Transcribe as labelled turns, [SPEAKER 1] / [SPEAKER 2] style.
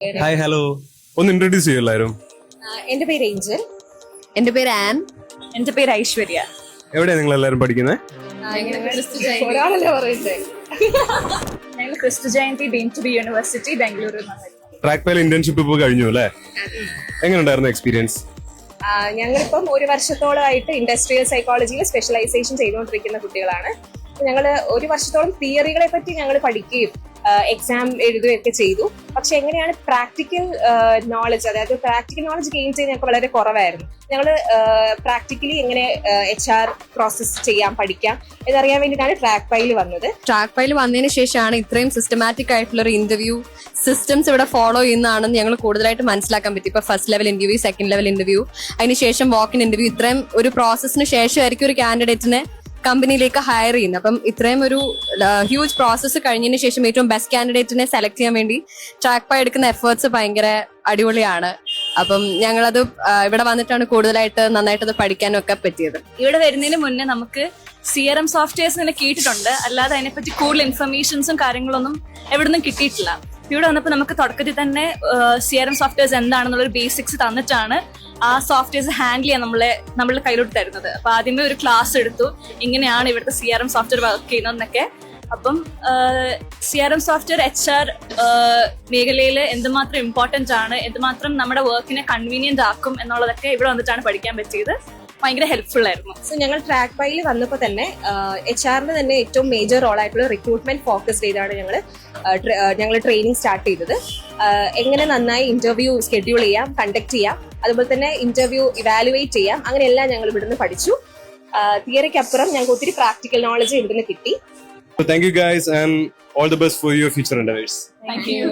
[SPEAKER 1] Hi hello ഒന്ന് introduce ചെയ്യും എല്ലാവരും.
[SPEAKER 2] എന്റെ പേര് ഏഞ്ചൽ.
[SPEAKER 3] എന്റെ പേര് ആൻ.
[SPEAKER 4] എന്റെ പേര് ഐശ്വര്യ.
[SPEAKER 1] എവിടെയാ നിങ്ങൾ എല്ലാവരും പഠിക്കുന്നത്?
[SPEAKER 2] ഒരാളല്ലേ പറയണ്ടേ?
[SPEAKER 4] ഞങ്ങൾ Kristu Jayanti deemed to be university ബാംഗ്ലൂരിൽ നിന്നാണ്.
[SPEAKER 1] ട്രാക്ക് പൈൽ ഇന്റേൺഷിപ്പ് ഇപ്പോൾ കഴിഞ്ഞു അല്ലേ? എങ്ങനെ ഉണ്ടായിരുന്നു എക്സ്പീരിയൻസ്?
[SPEAKER 2] ഞങ്ങളിപ്പം ഒരു വർഷത്തോളമായിട്ട് ഇൻഡസ്ട്രിയൽ സൈക്കോളജിയിൽ സ്പെഷ്യലൈസേഷൻ ചെയ്തുകൊണ്ടിരിക്കുന്ന കുട്ടികളാണ്. ഞങ്ങൾ ഒരു വർഷത്തോളം തിയറികളെ പറ്റി ഞങ്ങൾ പഠിക്കുകയും എക്സാം എഴുതുകയൊക്കെ ചെയ്തു. പക്ഷെ എങ്ങനെയാണ് പ്രാക്ടിക്കൽ നോളജ്, അതായത് പ്രാക്ടിക്കൽ നോളജ് ഗെയിൻ ചെയ്യാൻ ഞങ്ങൾക്ക് വളരെ കുറവായിരുന്നു. ഞങ്ങൾ പ്രാക്ടിക്കലി എങ്ങനെ HR പ്രോസസ് ചെയ്യാൻ പഠിക്കാം എന്നറിയാൻ വേണ്ടിയിട്ടാണ് ട്രാക്ക് പൈൽ വന്നത്.
[SPEAKER 3] ട്രാക്ക് പൈൽ വന്നതിന് ശേഷമാണ് ഇത്രയും സിസ്റ്റമാറ്റിക് ആയിട്ടുള്ള ഒരു ഇന്റർവ്യൂ സിസ്റ്റംസ് ഇവിടെ ഫോളോ ചെയ്യുന്നതാണെന്ന് ഞങ്ങൾ കൂടുതലായിട്ട് മനസ്സിലാക്കാൻ പറ്റി. ഇപ്പൊ first level interview, second level interview, അതിനുശേഷം വാക്ക് ഇൻ ഇന്റർവ്യൂ, ഇത്രയും ഒരു പ്രോസസ്സിന് ശേഷമായിരിക്കും ഒരു കാൻഡിഡേറ്റിനെ കമ്പനിയിലേക്ക് ഹയർ ചെയ്യുന്നത്. അപ്പം ഇത്രയും ഒരു ഹ്യൂജ് പ്രോസസ്സ് കഴിഞ്ഞതിന് ശേഷം ഏറ്റവും ബെസ്റ്റ് കാൻഡിഡേറ്റിനെ സെലക്ട് ചെയ്യാൻ വേണ്ടി ട്രാക്ക് പൈ എടുക്കുന്ന എഫേർട്സ് ഭയങ്കര അടിപൊളിയാണ്. അപ്പം ഞങ്ങളത് ഇവിടെ വന്നിട്ടാണ് കൂടുതലായിട്ട് നന്നായിട്ടത് പഠിക്കാനൊക്കെ പറ്റിയത്.
[SPEAKER 4] ഇവിടെ വരുന്നതിന് മുന്നേ നമുക്ക് CRM സോഫ്റ്റ്വെയർസിനെ കേട്ടിട്ടുണ്ട്, അല്ലാതെ അതിനെപ്പറ്റി കൂടുതൽ ഇൻഫർമേഷൻസും കാര്യങ്ങളൊന്നും എവിടുന്നും കിട്ടിയിട്ടില്ല. ഇവിടെ വന്നപ്പോൾ നമുക്ക് തുടക്കത്തിൽ തന്നെ CRM സോഫ്റ്റ്വെയർസ് എന്താണെന്നുള്ളൊരു ബേസിക്സ് തന്നിട്ടാണ് ആ സോഫ്റ്റ്വെയർസ് ഹാൻഡിൽ ചെയ്യാൻ നമ്മളുടെ കയ്യിലോട്ട് തരുന്നത്. അപ്പൊ ആദ്യമേ ഒരു ക്ലാസ് എടുത്തു, ഇങ്ങനെയാണ് ഇവിടുത്തെ CRM സോഫ്റ്റ്വെയർ വർക്ക് ചെയ്യുന്നതെന്നൊക്കെ. അപ്പം CRM സോഫ്റ്റ്വെയർ HR മേഖലയിൽ എന്തുമാത്രം ഇമ്പോർട്ടന്റ് ആണ്, എന്തുമാത്രം നമ്മുടെ വർക്കിനെ കൺവീനിയന്റ് ആക്കും എന്നുള്ളതൊക്കെ ഇവിടെ വന്നിട്ടാണ് പഠിക്കാൻ പറ്റിയത്. ഭയങ്കര ഹെൽപ്ഫുൾ ആയിരുന്നു.
[SPEAKER 2] സോ ഞങ്ങൾ ട്രാക്ക് പൈൽ വന്നപ്പോൾ തന്നെ HR തന്നെ ഏറ്റവും മേജർ റോളായിട്ടുള്ള റിക്രൂട്ട്മെന്റ് ഫോക്കസ് ചെയ്താണ് ഞങ്ങൾ ട്രെയിനിങ് സ്റ്റാർട്ട് ചെയ്തത്. എങ്ങനെ നന്നായി ഇന്റർവ്യൂ ഷെഡ്യൂൾ ചെയ്യാം, കണ്ടക്ട് ചെയ്യാം, അതുപോലെ തന്നെ ഇന്റർവ്യൂ ഇവാലുവേറ്റ് ചെയ്യാം, അങ്ങനെയെല്ലാം ഞങ്ങൾ ഇവിടുന്ന് പഠിച്ചു. തിയറിക്ക് അപ്പുറം ഞങ്ങൾക്ക് ഒത്തിരി പ്രാക്ടിക്കൽ നോളജ് ഇവിടുന്ന് കിട്ടി.
[SPEAKER 1] Thank you guys and all the best for your future endeavors.
[SPEAKER 4] Thank you.